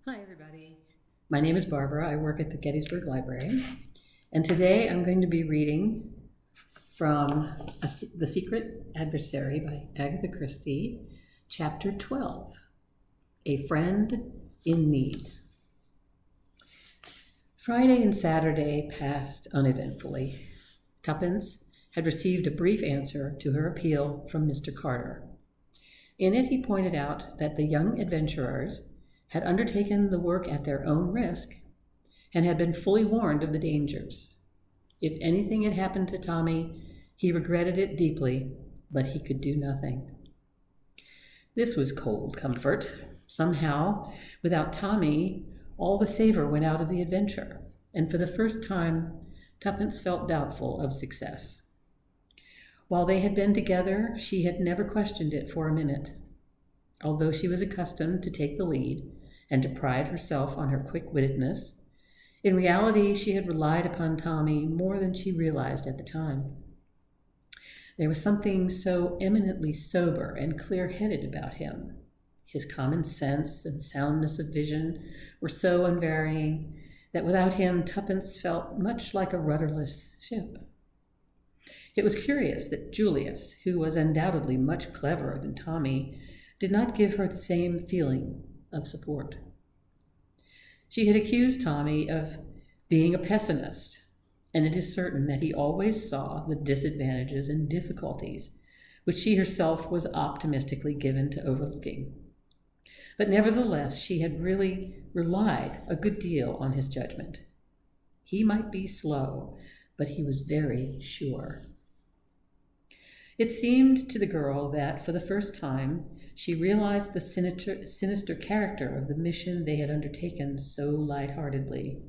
Hi, everybody. My name is Barbara. I work at the Gettysburg Library. And today I'm going to be reading from The Secret Adversary by Agatha Christie, Chapter 12, A Friend in Need. Friday and Saturday passed uneventfully. Tuppence had received a brief answer to her appeal from Mr. Carter. In it, he pointed out that the young adventurers had undertaken the work at their own risk and had been fully warned of the dangers. If anything had happened to Tommy, he regretted it deeply, but he could do nothing. This was cold comfort. Somehow, without Tommy, all the savor went out of the adventure, and for the first time, Tuppence felt doubtful of success. While they had been together, she had never questioned it for a minute. Although she was accustomed to take the lead and to pride herself on her quick-wittedness, in reality she had relied upon Tommy more than she realized at the time. There was something so eminently sober and clear-headed about him. His common sense and soundness of vision were so unvarying that without him Tuppence felt much like a rudderless ship. It was curious that Julius, who was undoubtedly much cleverer than Tommy, did not give her the same feeling of support. She had accused Tommy of being a pessimist, and it is certain that he always saw the disadvantages and difficulties which she herself was optimistically given to overlooking. But nevertheless, she had really relied a good deal on his judgment. He might be slow, but he was very sure. It seemed to the girl that, for the first time, she realized the sinister character of the mission they had undertaken so lightheartedly.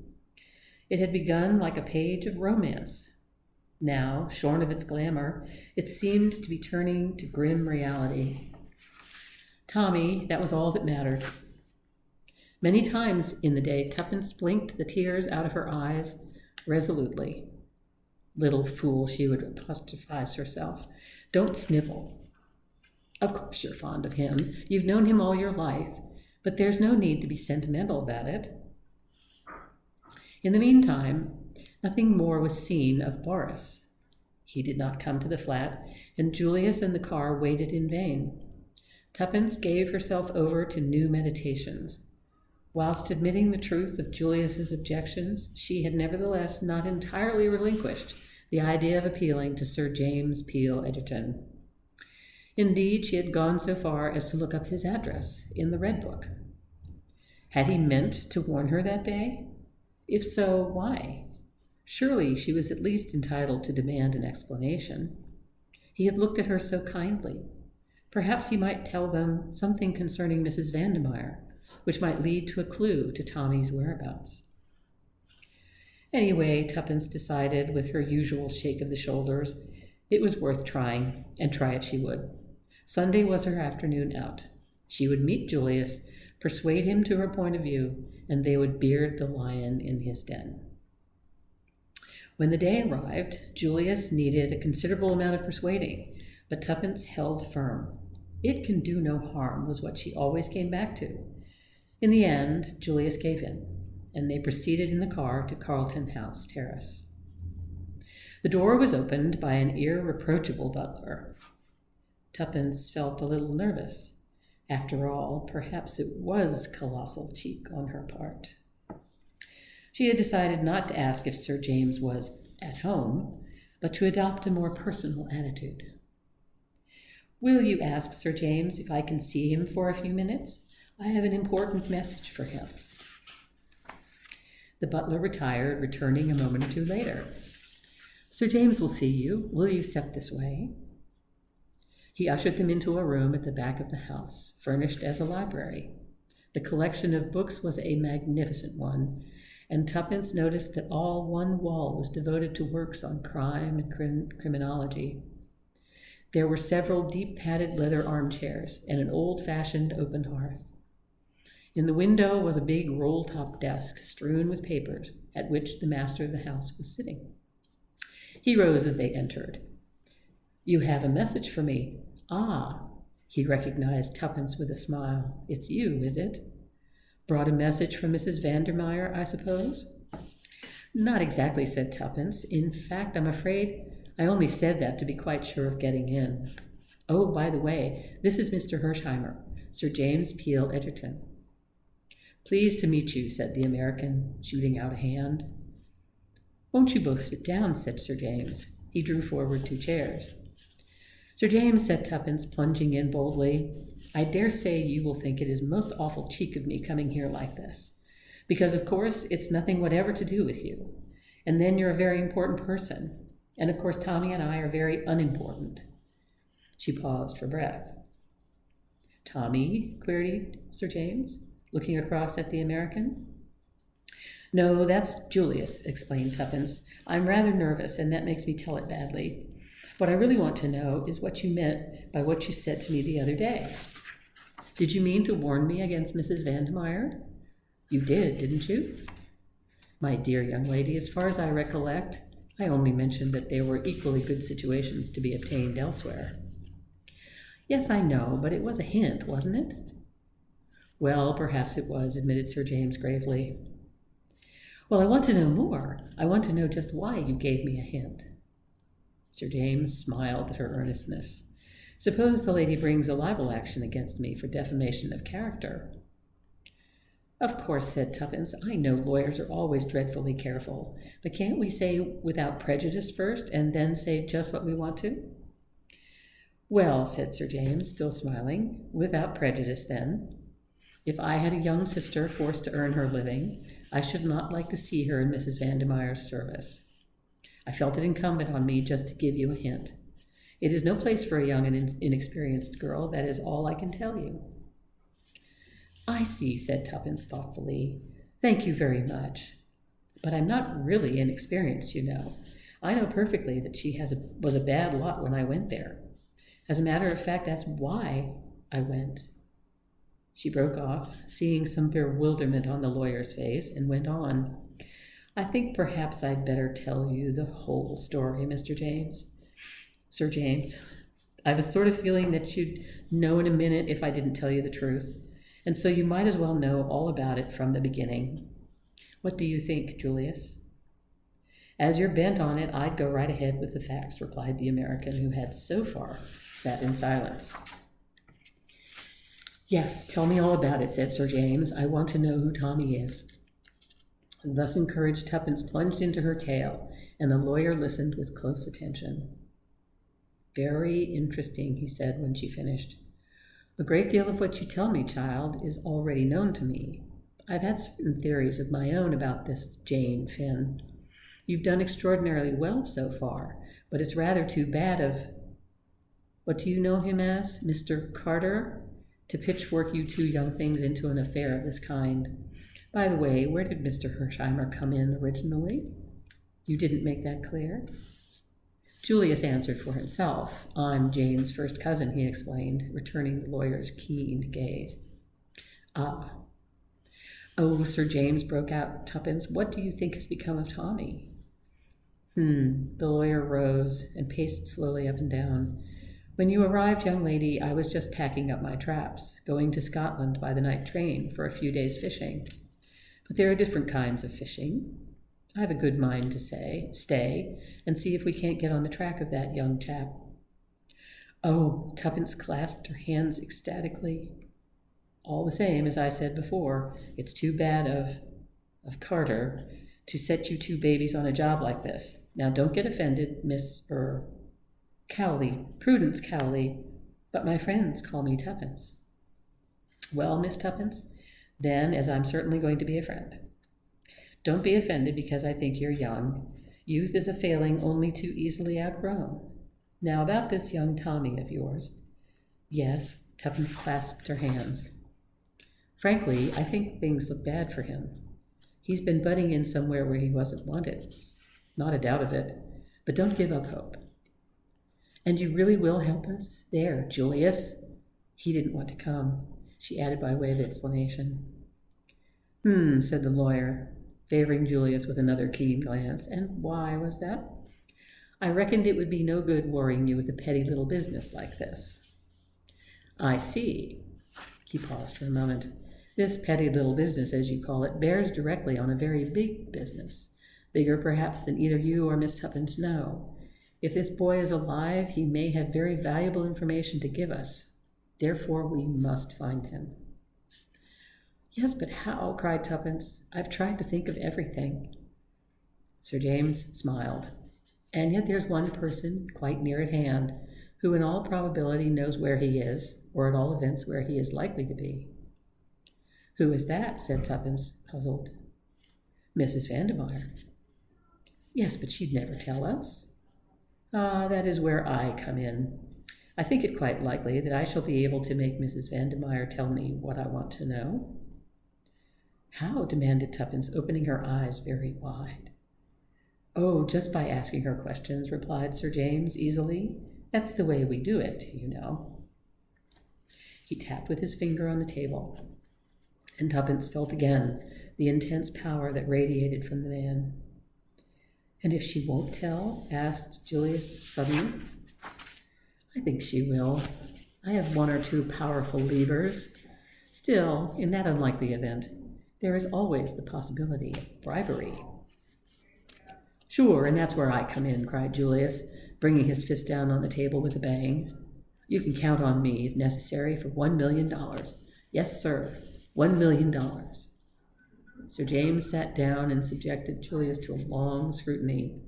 It had begun like a page of romance. Now, shorn of its glamour, it seemed to be turning to grim reality. Tommy, that was all that mattered. Many times in the day, Tuppence blinked the tears out of her eyes resolutely. Little fool, she would apostrophize herself. Don't snivel. Of course you're fond of him. You've known him all your life, but there's no need to be sentimental about it. In the meantime, nothing more was seen of Boris. He did not come to the flat, and Julius and the car waited in vain. Tuppence gave herself over to new meditations. Whilst admitting the truth of Julius's objections, she had nevertheless not entirely relinquished the idea of appealing to Sir James Peel Egerton. Indeed, she had gone so far as to look up his address in the Red Book. Had he meant to warn her that day? If so, why? Surely she was at least entitled to demand an explanation. He had looked at her so kindly. Perhaps he might tell them something concerning Mrs. Vandermeyer, which might lead to a clue to Tommy's whereabouts. Anyway, Tuppence decided with her usual shake of the shoulders, it was worth trying, and try it she would. Sunday was her afternoon out. She would meet Julius, persuade him to her point of view, and they would beard the lion in his den. When the day arrived, Julius needed a considerable amount of persuading, but Tuppence held firm. It can do no harm was what she always came back to. In the end, Julius gave in, and they proceeded in the car to Carlton House Terrace. The door was opened by an irreproachable butler. Tuppence felt a little nervous. After all, perhaps it was colossal cheek on her part. She had decided not to ask if Sir James was at home, but to adopt a more personal attitude. "Will you ask Sir James if I can see him for a few minutes? I have an important message for him." The butler retired, returning a moment or two later. "Sir James will see you. Will you step this way?" He ushered them into a room at the back of the house, furnished as a library. The collection of books was a magnificent one, and Tuppence noticed that all one wall was devoted to works on crime and criminology. There were several deep-padded leather armchairs and an old-fashioned open hearth. In the window was a big roll-top desk strewn with papers, at which the master of the house was sitting. He rose as they entered. "You have a message for me." "Ah," he recognized Tuppence with a smile. "It's you, is it?" Brought a message from Mrs. Vandermeyer, I suppose? Not exactly, said Tuppence. In fact, I'm afraid I only said that to be quite sure of getting in. Oh, by the way, this is Mr. Hersheimer, Sir James Peel Egerton. Pleased to meet you, said the American, shooting out a hand. Won't you both sit down, said Sir James. He drew forward 2 chairs. Sir James, said Tuppence, plunging in boldly, I dare say you will think it is most awful cheek of me coming here like this, because of course it's nothing whatever to do with you, and then you're a very important person, and of course Tommy and I are very unimportant. She paused for breath. Tommy? Queried Sir James, looking across at the American. No, that's Julius, explained Tuppence. I'm rather nervous, and that makes me tell it badly. What I really want to know is what you meant by what you said to me the other day. Did you mean to warn me against Mrs. Vandermeyer? You did, didn't you? My dear young lady, as far as I recollect, I only mentioned that there were equally good situations to be obtained elsewhere. Yes, I know, but it was a hint, wasn't it? Well, perhaps it was, admitted Sir James gravely. Well, I want to know more. I want to know just why you gave me a hint. Sir James smiled at her earnestness. Suppose the lady brings a libel action against me for defamation of character. Of course, said Tuppence, I know lawyers are always dreadfully careful, but can't we say without prejudice first, and then say just what we want to? Well, said Sir James, still smiling, without prejudice then. If I had a young sister forced to earn her living, I should not like to see her in Mrs. Vandermeyer's service. I felt it incumbent on me just to give you a hint. It is no place for a young and inexperienced girl, that is all I can tell you. I see, said Tuppence thoughtfully. Thank you very much. But I'm not really inexperienced, you know. I know perfectly that she was a bad lot when I went there. As a matter of fact, that's why I went. She broke off, seeing some bewilderment on the lawyer's face, and went on. I think perhaps I'd better tell you the whole story, Mr. James. Sir James, I've a sort of feeling that you'd know in a minute if I didn't tell you the truth, and so you might as well know all about it from the beginning. What do you think, Julius? As you're bent on it, I'd go right ahead with the facts, replied the American, who had so far sat in silence. Yes, tell me all about it, said Sir James. I want to know who Tommy is. Thus encouraged, Tuppence plunged into her tale, and the lawyer listened with close attention. Very interesting, he said when she finished. A great deal of what you tell me, child, is already known to me. I've had certain theories of my own about this Jane Finn. You've done extraordinarily well so far, but it's rather too bad of, what do you know him as, Mr. Carter, to pitchfork you 2 young things into an affair of this kind. By the way, where did Mr. Hersheimer come in originally? You didn't make that clear? Julius answered for himself. I'm Jane's first cousin, he explained, returning the lawyer's keen gaze. Ah. Oh, Sir James, broke out Tuppence, what do you think has become of Tommy? The lawyer rose and paced slowly up and down. When you arrived, young lady, I was just packing up my traps, going to Scotland by the night train for a few days fishing. But there are different kinds of fishing. I have a good mind to stay and see if we can't get on the track of that young chap. Oh, Tuppence clasped her hands ecstatically. All the same, as I said before, it's too bad of Carter to set you 2 babies on a job like this. Now, don't get offended, Miss Cowley, Prudence Cowley, but my friends call me Tuppence. Well, Miss Tuppence, then, as I'm certainly going to be a friend. Don't be offended because I think you're young. Youth is a failing only too easily outgrown. Now, about this young Tommy of yours. Yes, Tuppence clasped her hands. Frankly, I think things look bad for him. He's been butting in somewhere where he wasn't wanted. Not a doubt of it, but don't give up hope. And you really will help us? There, Julius. He didn't want to come, she added by way of explanation. Said the lawyer, favoring Julius with another keen glance. And why was that? I reckoned it would be no good worrying you with a petty little business like this. I see. He paused for a moment. This petty little business, as you call it, bears directly on a very big business, bigger perhaps than either you or Miss Tuppence know. If this boy is alive, he may have very valuable information to give us. Therefore, we must find him." "Yes, but how?" cried Tuppence. "I've tried to think of everything." Sir James smiled. "And yet there's one person quite near at hand who in all probability knows where he is, or at all events where he is likely to be." "Who is that?" said Tuppence, puzzled. "Mrs. Vandemeyer." "Yes, but she'd never tell us." "Ah, that is where I come in. I think it quite likely that I shall be able to make Mrs. Vandemeyer tell me what I want to know." "How?" demanded Tuppence, opening her eyes very wide. "Oh, just by asking her questions," replied Sir James easily. "That's the way we do it, you know." He tapped with his finger on the table, and Tuppence felt again the intense power that radiated from the man. "And if she won't tell?" asked Julius suddenly. "I think she will. I have one or two powerful levers. Still, in that unlikely event, there is always the possibility of bribery." "Sure, and that's where I come in," cried Julius, bringing his fist down on the table with a bang. "You can count on me, if necessary, for $1,000,000. Yes, sir, $1,000,000. Sir James sat down and subjected Julius to a long scrutiny.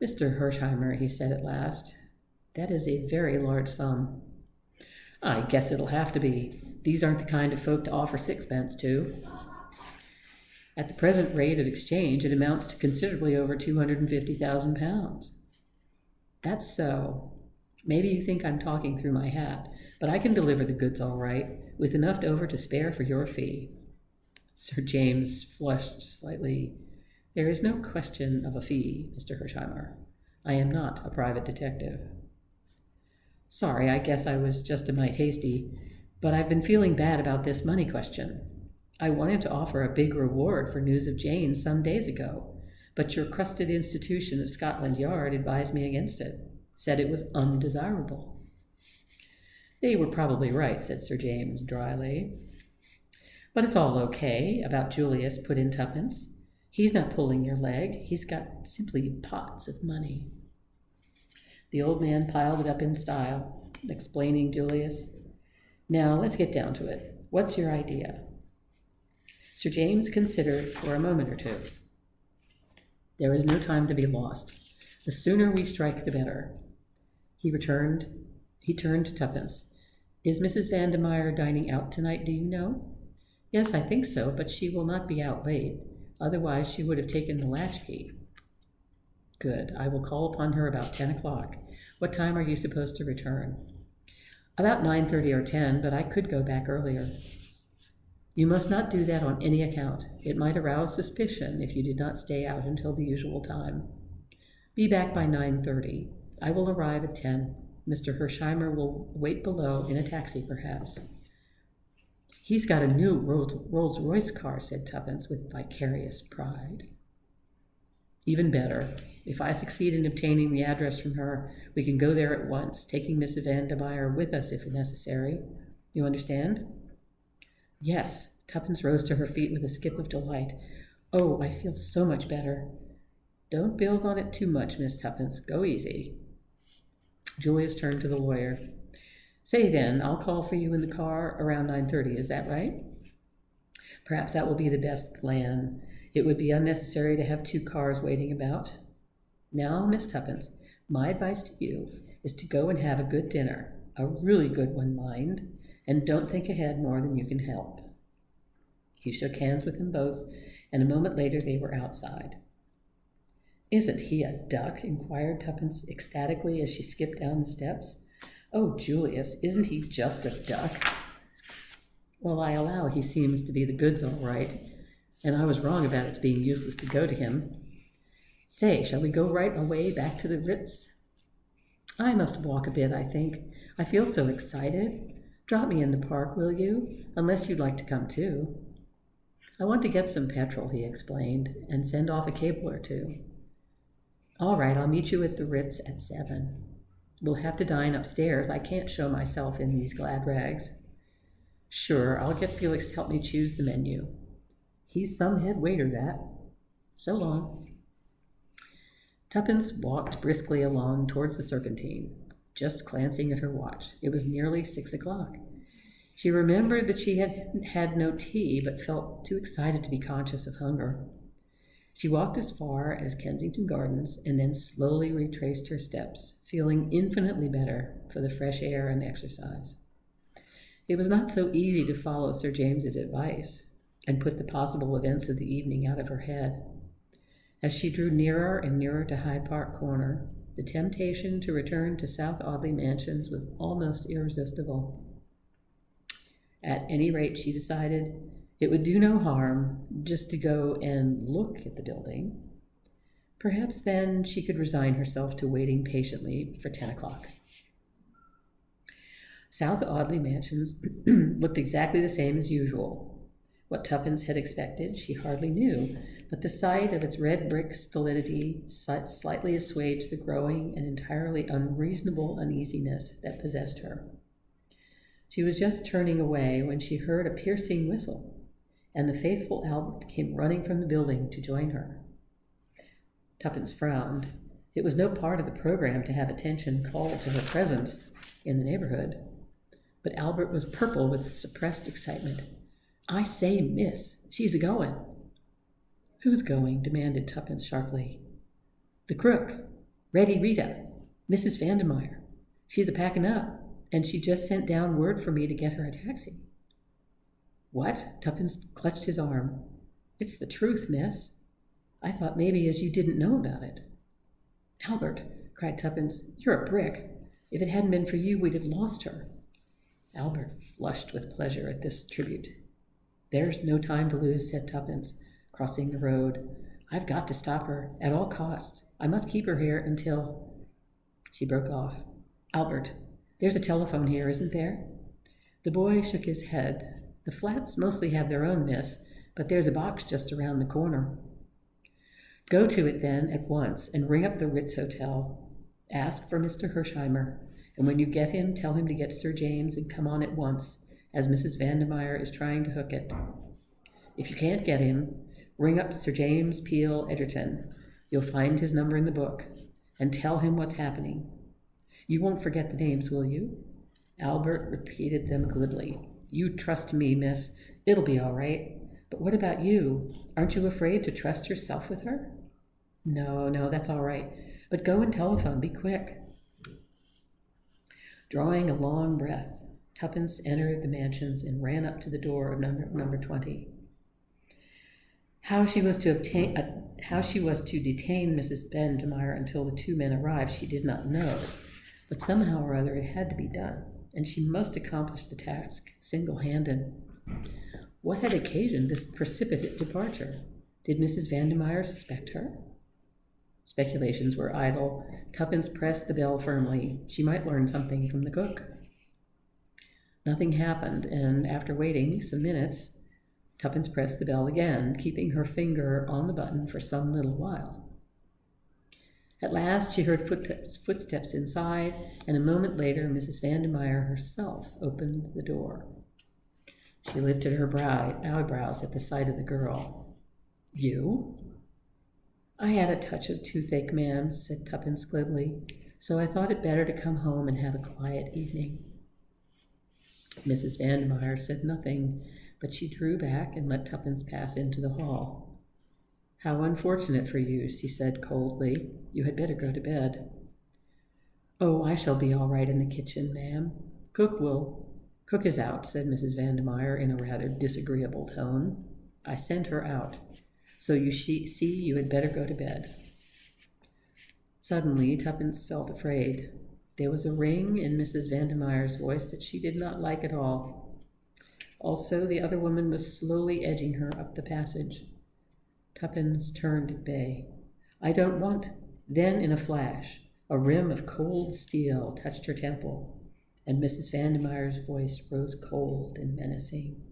"Mr. Hersheimer," he said at last, "that is a very large sum." "I guess it'll have to be. These aren't the kind of folk to offer sixpence to. At the present rate of exchange, it amounts to considerably over £250,000. "That's so. Maybe you think I'm talking through my hat, but I can deliver the goods all right, with enough over to spare for your fee." Sir James flushed slightly. "There is no question of a fee, Mr. Hersheimer. I am not a private detective." "Sorry, I guess I was just a mite hasty, but I've been feeling bad about this money question. I wanted to offer a big reward for news of Jane some days ago, but your crusted institution of Scotland Yard advised me against it, said it was undesirable." "They were probably right," said Sir James dryly. "But it's all okay about Julius," put in Tuppence. "He's not pulling your leg. He's got simply pots of money." The old man piled it up in style, explaining Julius. "Now, let's get down to it. What's your idea?" Sir James considered for a moment or two. "There is no time to be lost. The sooner we strike, the better." He turned to Tuppence. "Is Mrs. Vandemeyer dining out tonight, do you know?" "Yes, I think so, but she will not be out late. Otherwise, she would have taken the latchkey." "Good. I will call upon her about 10 o'clock. What time are you supposed to return?" "About 9:30 or 10, but I could go back earlier." "You must not do that on any account. It might arouse suspicion if you did not stay out until the usual time. Be back by 9:30. I will arrive at 10. Mr. Hersheimer will wait below in a taxi, perhaps." "He's got a new Rolls-Royce car," said Tuppence with vicarious pride. "Even better. If I succeed in obtaining the address from her, we can go there at once, taking Mrs. Vandemeyer with us if necessary. You understand?" "Yes." Tuppence rose to her feet with a skip of delight. "Oh, I feel so much better." "Don't build on it too much, Miss Tuppence. Go easy." Julius turned to the lawyer. "Say then, I'll call for you in the car around 9:30. Is that right?" "Perhaps that will be the best plan. It would be unnecessary to have two cars waiting about. Now, Miss Tuppence, my advice to you is to go and have a good dinner, a really good one, mind, and don't think ahead more than you can help." He shook hands with them both, and a moment later they were outside. "Isn't he a duck?" inquired Tuppence ecstatically as she skipped down the steps. "Oh, Julius, isn't he just a duck?" "Well, I allow he seems to be the goods all right, and I was wrong about its being useless to go to him. Say, shall we go right away back to the Ritz?" "I must walk a bit, I think. I feel so excited. Drop me in the park, will you? Unless you'd like to come too." "I want to get some petrol," he explained, "and send off a cable or two." "All right, I'll meet you at the Ritz at 7. We'll have to dine upstairs. I can't show myself in these glad rags." Sure, I'll get Felix to help me choose the menu. He's some head waiter, that. So long. Tuppence walked briskly along towards the Serpentine, just glancing at her watch. It was nearly 6 o'clock. She remembered that she had had no tea, but felt too excited to be conscious of hunger. She walked as far as Kensington Gardens and then slowly retraced her steps, feeling infinitely better for the fresh air and exercise. It was not so easy to follow Sir James's advice and put the possible events of the evening out of her head. As she drew nearer and nearer to Hyde Park Corner, the temptation to return to South Audley Mansions was almost irresistible. At any rate, she decided, it would do no harm just to go and look at the building. Perhaps then she could resign herself to waiting patiently for 10 o'clock. South Audley Mansions looked exactly the same as usual. What Tuppence had expected, she hardly knew, but the sight of its red brick stolidity slightly assuaged the growing and entirely unreasonable uneasiness that possessed her. She was just turning away when she heard a piercing whistle, and the faithful Albert came running from the building to join her. Tuppence frowned. It was no part of the program to have attention called to her presence in the neighborhood. But Albert was purple with suppressed excitement. "I say, miss, she's a-goin'." "Who's going?" demanded Tuppence sharply. "The crook, Ready Rita, Mrs. Vandermeyer. She's a-packing up, and she just sent down word for me to get her a taxi." "What?" Tuppence clutched his arm. "It's the truth, miss. I thought maybe as you didn't know about it." "Albert," cried Tuppence, "you're a brick. If it hadn't been for you, we'd have lost her." Albert flushed with pleasure at this tribute. "There's no time to lose," said Tuppence, crossing the road. "I've got to stop her, at all costs. I must keep her here until—" She broke off. "Albert, there's a telephone here, isn't there?" The boy shook his head. "The flats mostly have their own, miss, but there's a box just around the corner." "Go to it, then, at once, and ring up the Ritz Hotel. Ask for Mr. Hersheimer, and when you get him, tell him to get Sir James and come on at once, as Mrs. Vandermeyer is trying to hook it. If you can't get him, ring up Sir James Peel Egerton. You'll find his number in the book, and tell him what's happening. You won't forget the names, will you?" Albert repeated them glibly. "You trust me, miss. It'll be all right. But what about you? Aren't you afraid to trust yourself with her?" No, that's all right. But go and telephone. Be quick." Drawing a long breath, Tuppence entered the Mansions and ran up to the door of number 20. How she was to detain Mrs. Vandermeyer until the two men arrived, she did not know, but somehow or other it had to be done, and she must accomplish the task single-handed. What had occasioned this precipitate departure? Did Mrs. Vandermeyer suspect her? Speculations were idle. Tuppence pressed the bell firmly. She might learn something from the cook. Nothing happened, and after waiting some minutes, Tuppence pressed the bell again, keeping her finger on the button for some little while. At last she heard footsteps inside, and a moment later Mrs. Vandermeyer herself opened the door. She lifted her eyebrows at the sight of the girl. "You?" "I had a touch of toothache, ma'am," said Tuppence glibly, "so I thought it better to come home and have a quiet evening." Mrs. Vandermeyer said nothing, but she drew back and let Tuppence pass into the hall. "How unfortunate for you," she said coldly. "You had better go to bed." "Oh, I shall be all right in the kitchen, ma'am. Cook is out," said Mrs. Vandermeyer in a rather disagreeable tone. "I sent her out. So you see you had better go to bed." Suddenly, Tuppence felt afraid. There was a ring in Mrs. Vandermeyer's voice that she did not like at all. Also, the other woman was slowly edging her up the passage. Tuppence turned at bay. "I don't want—" Then, in a flash, a rim of cold steel touched her temple, and Mrs. Vandermeyer's voice rose cold and menacing.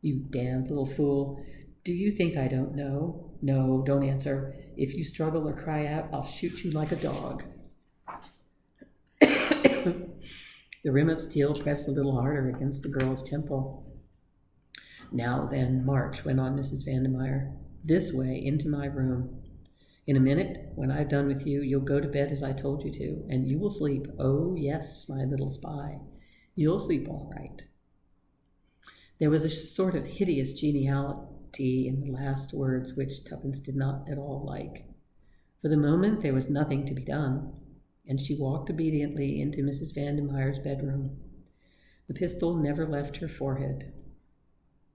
"You damned little fool! Do you think I don't know? No, don't answer. If you struggle or cry out, I'll shoot you like a dog." The rim of steel pressed a little harder against the girl's temple. Now then, march, went on Mrs. Vandermeyer. This way, into my room. In a minute, when I've done with you, you'll go to bed as I told you to, and you will sleep. Oh, yes, my little spy. You'll sleep all right. There was a sort of hideous geniality in the last words which Tuppence did not at all like. For the moment there was nothing to be done, and she walked obediently into Mrs. Vandermeyer's bedroom. The pistol never left her forehead.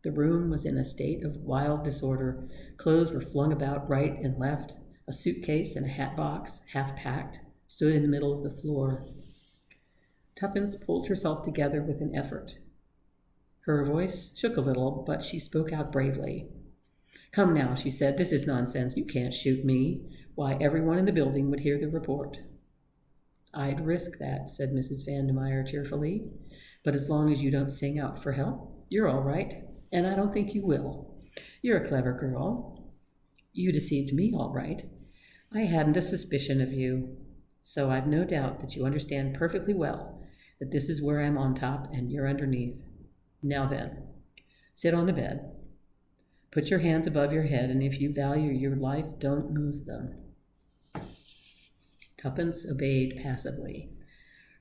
The room was in a state of wild disorder. Clothes were flung about right and left. A suitcase and a hat box, half packed, stood in the middle of the floor. Tuppence pulled herself together with an effort. Her voice shook a little, but she spoke out bravely. "Come now," she said, "this is nonsense. You can't shoot me. Why, everyone in the building would hear the report." "I'd risk that," said Mrs. Vandermeyer cheerfully. "But as long as you don't sing out for help, you're all right, and I don't think you will. You're a clever girl. You deceived me all right. I hadn't a suspicion of you, so I've no doubt that you understand perfectly well that this is where I'm on top and you're underneath. Now then, sit on the bed. Put your hands above your head, and if you value your life, don't move them." Tuppence obeyed passively.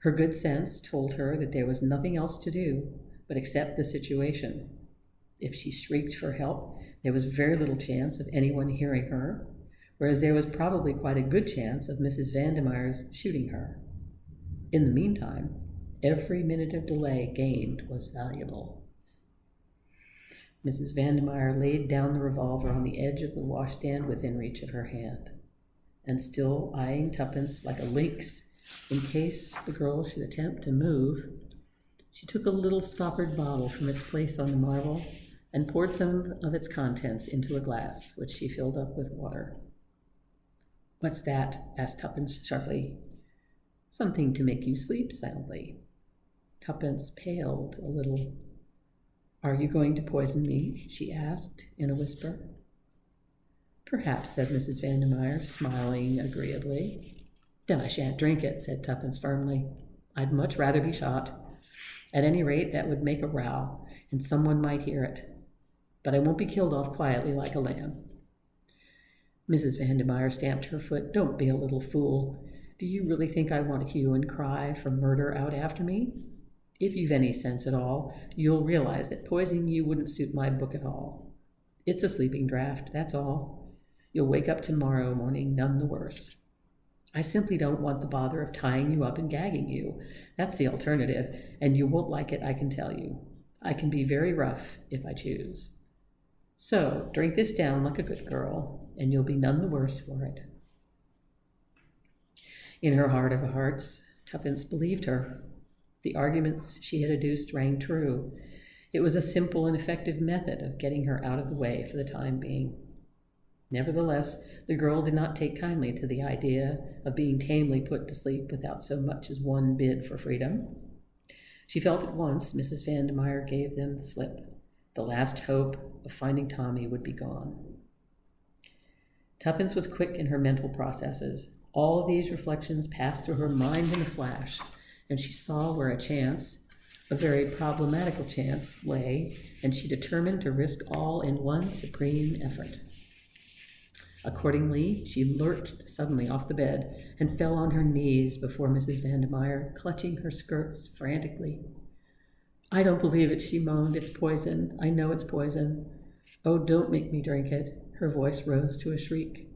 Her good sense told her that there was nothing else to do but accept the situation. If she shrieked for help, there was very little chance of anyone hearing her, whereas there was probably quite a good chance of Mrs. Vandermeyer's shooting her. In the meantime, every minute of delay gained was valuable. Mrs. Vandermeyer laid down the revolver on the edge of the washstand within reach of her hand, and still eyeing Tuppence like a lynx in case the girl should attempt to move, she took a little stoppered bottle from its place on the marble and poured some of its contents into a glass, which she filled up with water. "What's that?" asked Tuppence sharply. "Something to make you sleep soundly." Tuppence paled a little. "Are you going to poison me?" she asked in a whisper. "Perhaps," said Mrs. Vandermeyer, smiling agreeably. "Then I shan't drink it," said Tuppence firmly. "I'd much rather be shot. At any rate, that would make a row, and someone might hear it. But I won't be killed off quietly like a lamb." Mrs. Vandermeyer stamped her foot. "Don't be a little fool. Do you really think I want a hue and cry for murder out after me? If you've any sense at all, you'll realize that poisoning you wouldn't suit my book at all. It's a sleeping draught, that's all. You'll wake up tomorrow morning none the worse. I simply don't want the bother of tying you up and gagging you. That's the alternative, and you won't like it, I can tell you. I can be very rough if I choose. So drink this down like a good girl, and you'll be none the worse for it." In her heart of hearts, Tuppence believed her. The arguments she had adduced rang true. It was a simple and effective method of getting her out of the way for the time being. Nevertheless, the girl did not take kindly to the idea of being tamely put to sleep without so much as one bid for freedom. She felt at once Mrs. Vandermeyer gave them the slip. The last hope of finding Tommy would be gone. Tuppence was quick in her mental processes. All of these reflections passed through her mind in a flash, and she saw where a chance, a very problematical chance, lay, and she determined to risk all in one supreme effort. Accordingly, she lurched suddenly off the bed and fell on her knees before Mrs. Vandermeyer, clutching her skirts frantically. "I don't believe it," she moaned. "It's poison. I know it's poison. Oh, don't make me drink it." Her voice rose to a shriek.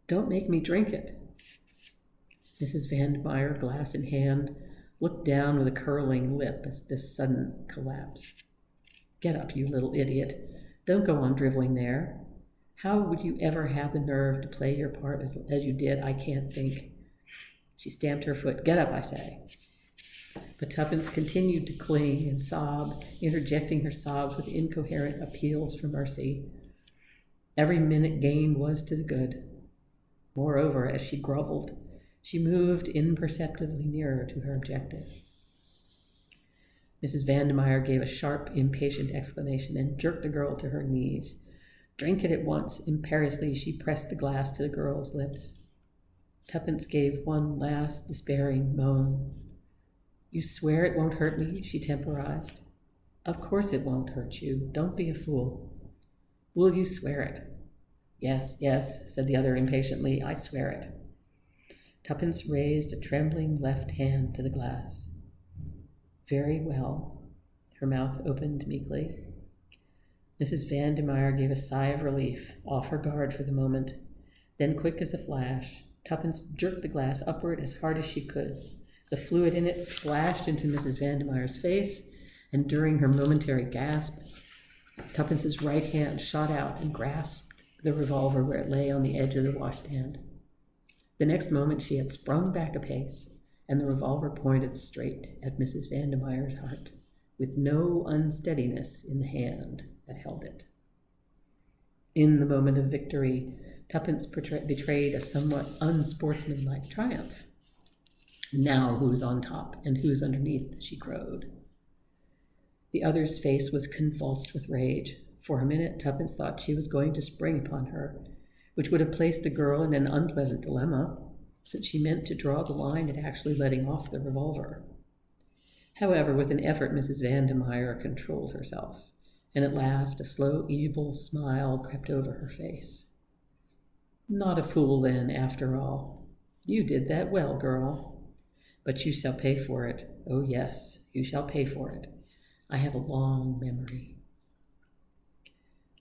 "Don't make me drink it." Mrs. Vandermeyer, glass in hand, looked down with a curling lip at this sudden collapse. "Get up, you little idiot. Don't go on driveling there. How would you ever have the nerve to play your part as you did? I can't think." She stamped her foot. "Get up, I say." But Tuppence continued to cling and sob, interjecting her sobs with incoherent appeals for mercy. Every minute gained was to the good. Moreover, as she grovelled, she moved imperceptibly nearer to her objective. Mrs. Vandermeyer gave a sharp, impatient exclamation and jerked the girl to her knees. "Drink it at once." Imperiously, she pressed the glass to the girl's lips. Tuppence gave one last despairing moan. "You swear it won't hurt me?" she temporized. Of course it won't hurt you. Don't be a fool. Will you swear it? Yes, yes, said the other impatiently. I swear it. Tuppence raised a trembling left hand to the glass. Very well. Her mouth opened meekly. Mrs. Vandermeyer gave a sigh of relief, off her guard for the moment. Then, quick as a flash, Tuppence jerked the glass upward as hard as she could. The fluid in it splashed into Mrs. Vandermeyer's face, and during her momentary gasp, Tuppence's right hand shot out and grasped the revolver where it lay on the edge of the washstand. The next moment she had sprung back a pace, and the revolver pointed straight at Mrs. Vandermeyer's heart, with no unsteadiness in the hand that held it. In the moment of victory, Tuppence betrayed a somewhat unsportsmanlike triumph. Now who's on top and who's underneath, she crowed. The other's face was convulsed with rage. For a minute, Tuppence thought she was going to spring upon her, which would have placed the girl in an unpleasant dilemma, since she meant to draw the line at actually letting off the revolver. However, with an effort, Mrs. Vandermeyer controlled herself, and at last a slow, evil smile crept over her face. Not a fool, then, after all. You did that well, girl. But you shall pay for it. Oh, yes, you shall pay for it. I have a long memory.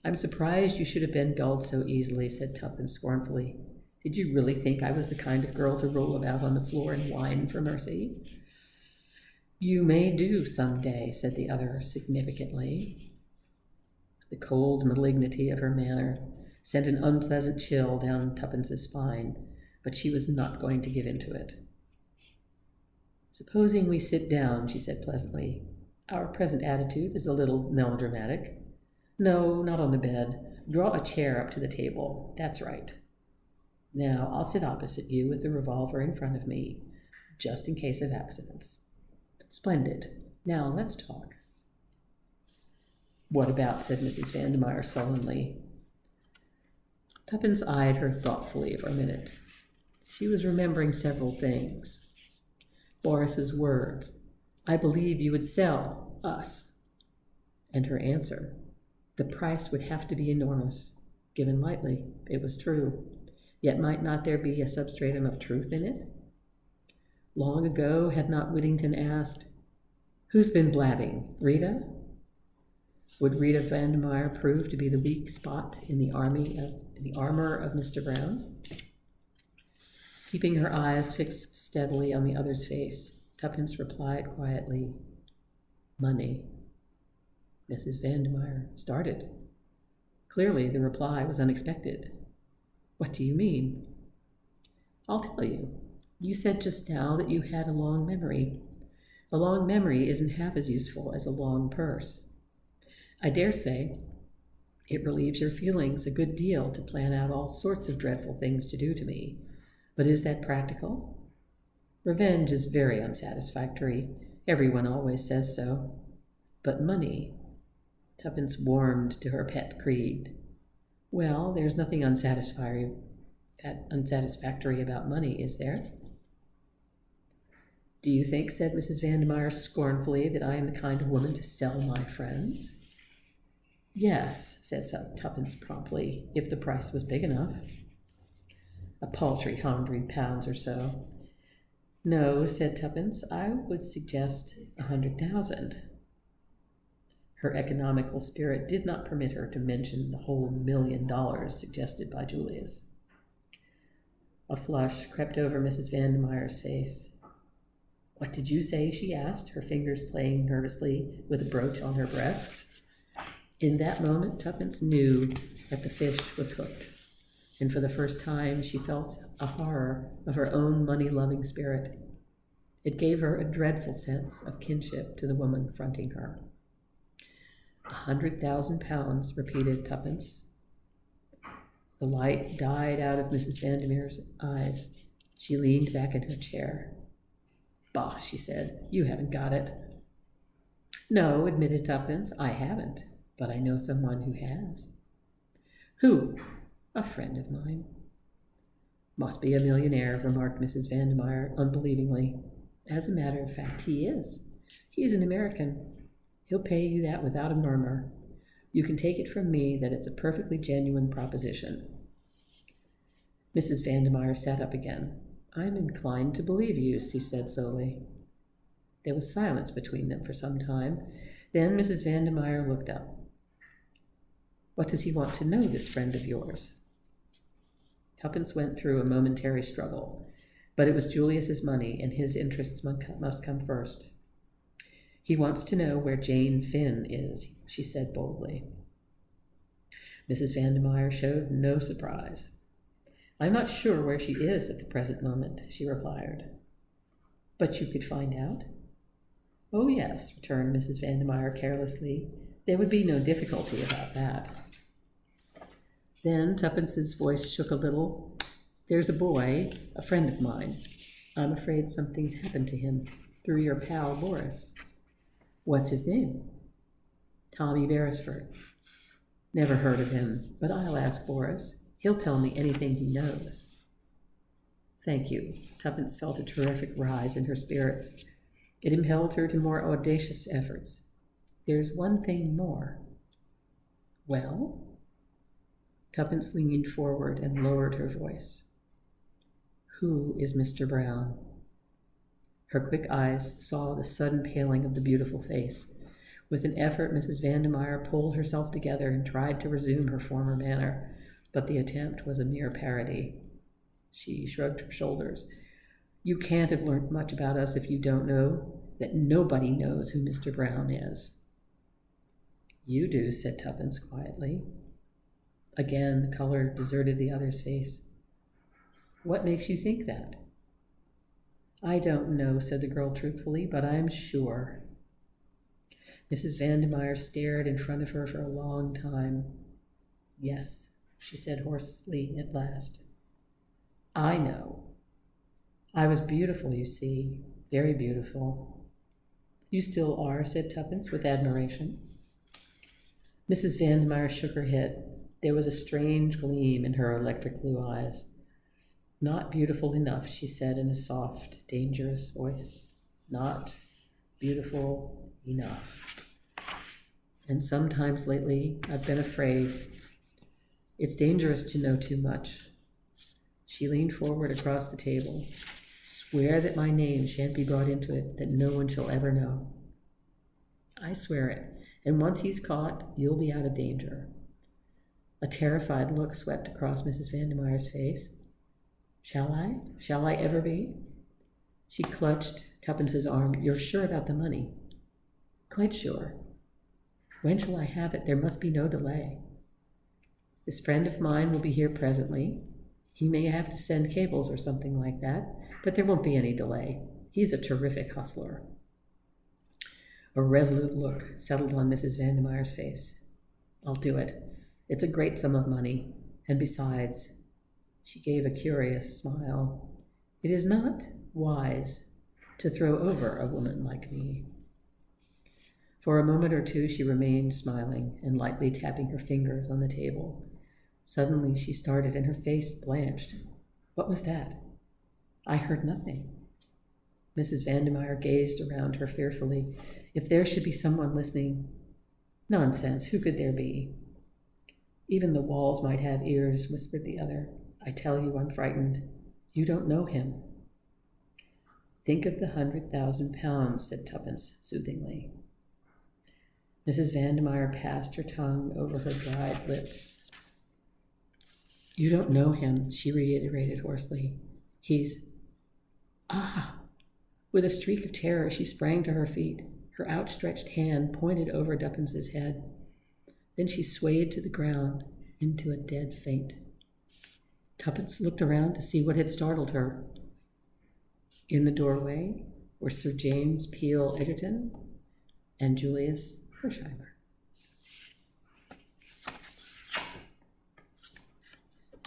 I'm surprised you should have been gulled so easily, said Tuppence scornfully. Did you really think I was the kind of girl to roll about on the floor and whine for mercy? You may do some day, said the other significantly. The cold malignity of her manner sent an unpleasant chill down Tuppence's spine, but she was not going to give in to it. Supposing we sit down, she said pleasantly. Our present attitude is a little melodramatic. No, not on the bed. Draw a chair up to the table. That's right. Now, I'll sit opposite you with the revolver in front of me, just in case of accidents. Splendid. Now, let's talk. What about? Said Mrs. Vandermeyer sullenly. Tuppence eyed her thoughtfully for a minute. She was remembering several things. Boris's words, I believe you would sell us. And her answer, the price would have to be enormous. Given lightly, it was true. Yet might not there be a substratum of truth in it? Long ago, had not Whittington asked, Who's been blabbing? Rita? Would Rita Vandermeyer prove to be the weak spot in the armor of Mr. Brown? Keeping her eyes fixed steadily on the other's face, Tuppence replied quietly, Money. Mrs. Vandermeyer started. Clearly, the reply was unexpected. What do you mean? I'll tell you. You said just now that you had a long memory. A long memory isn't half as useful as a long purse. I dare say it relieves your feelings a good deal to plan out all sorts of dreadful things to do to me. But is that practical? Revenge is very unsatisfactory. Everyone always says so. But money. Tuppence warmed to her pet creed. Well, there's nothing unsatisfactory about money, is there? Do you think, said Mrs. Vandermeyer scornfully, that I am the kind of woman to sell my friends? Yes, said Tuppence promptly, if the price was big enough. A paltry £100 or so. No, said Tuppence, I would suggest 100,000. Her economical spirit did not permit her to mention the whole $1 million suggested by Julius. A flush crept over Mrs. Vandermeyer's face. What did you say? She asked, her fingers playing nervously with a brooch on her breast. In that moment, Tuppence knew that the fish was hooked, and for the first time she felt a horror of her own money-loving spirit. It gave her a dreadful sense of kinship to the woman fronting her. 100,000 pounds, repeated Tuppence. The light died out of Mrs. Vandermeer's eyes. She leaned back in her chair. Bah, she said, you haven't got it. No, admitted Tuppence, I haven't, but I know someone who has. Who? A friend of mine. Must be a millionaire, remarked Mrs. Vandermeyer unbelievingly. As a matter of fact, he is. He is an American. He'll pay you that without a murmur. You can take it from me that it's a perfectly genuine proposition." Mrs. Vandermeyer sat up again. "I'm inclined to believe you," she said slowly. There was silence between them for some time. Then Mrs. Vandermeyer looked up. "What does he want to know, this friend of yours?" Tuppence went through a momentary struggle, but it was Julius's money, and his interests must come first. "He wants to know where Jane Finn is," she said boldly. Mrs. Vandermeyer showed no surprise. "I'm not sure where she is at the present moment," she replied. "But you could find out?" "Oh, yes," returned Mrs. Vandermeyer carelessly. "There would be no difficulty about that." Then Tuppence's voice shook a little. "There's a boy, a friend of mine. I'm afraid something's happened to him through your pal Boris." "What's his name?" "Tommy Beresford." "Never heard of him, but I'll ask Boris. He'll tell me anything he knows." "Thank you." Tuppence felt a terrific rise in her spirits. It impelled her to more audacious efforts. "There's one thing more." "Well?" Tuppence leaned forward and lowered her voice. "Who is Mr. Brown?" Her quick eyes saw the sudden paling of the beautiful face. With an effort, Mrs. Vandermeyer pulled herself together and tried to resume her former manner, but the attempt was a mere parody. She shrugged her shoulders. "You can't have learned much about us if you don't know that nobody knows who Mr. Brown is." "You do," said Tuppence quietly. Again, the color deserted the other's face. "What makes you think that?" "I don't know," said the girl truthfully, "but I'm sure." Mrs. Vandermeyer stared in front of her for a long time. "Yes," she said hoarsely at last. "I know. I was beautiful, you see, very beautiful." "You still are," said Tuppence with admiration. Mrs. Vandermeyer shook her head. There was a strange gleam in her electric blue eyes. "Not beautiful enough," she said in a soft, dangerous voice. "Not beautiful enough. And sometimes lately I've been afraid. It's dangerous to know too much." She leaned forward across the table. "Swear that my name shan't be brought into it, that no one shall ever know." "I swear it, and once he's caught, you'll be out of danger." A terrified look swept across Mrs. Vandermeyer's face. "Shall I? Shall I ever be?" She clutched Tuppence's arm. "You're sure about the money?" "Quite sure." "When shall I have it? There must be no delay." "This friend of mine will be here presently. He may have to send cables or something like that, but there won't be any delay. He's a terrific hustler." A resolute look settled on Mrs. Vandermeyer's face. "I'll do it. It's a great sum of money. And besides," she gave a curious smile, "it is not wise to throw over a woman like me." For a moment or two she remained smiling and lightly tapping her fingers on the table. Suddenly she started and her face blanched. "What was that?" "I heard nothing." Mrs. Vandermeyer gazed around her fearfully. "If there should be someone listening—" "Nonsense, who could there be?" "Even the walls might have ears," whispered the other. "I tell you, I'm frightened. You don't know him." "Think of the 100,000 pounds," said Tuppence soothingly. Mrs. Vandermeyer passed her tongue over her dried lips. "You don't know him," she reiterated hoarsely. "He's—" "Ah!" With a streak of terror, she sprang to her feet. Her outstretched hand pointed over Tuppence's head. Then she swayed to the ground into a dead faint. Tuppence looked around to see what had startled her. In the doorway were Sir James Peel Egerton and Julius Hersheimer.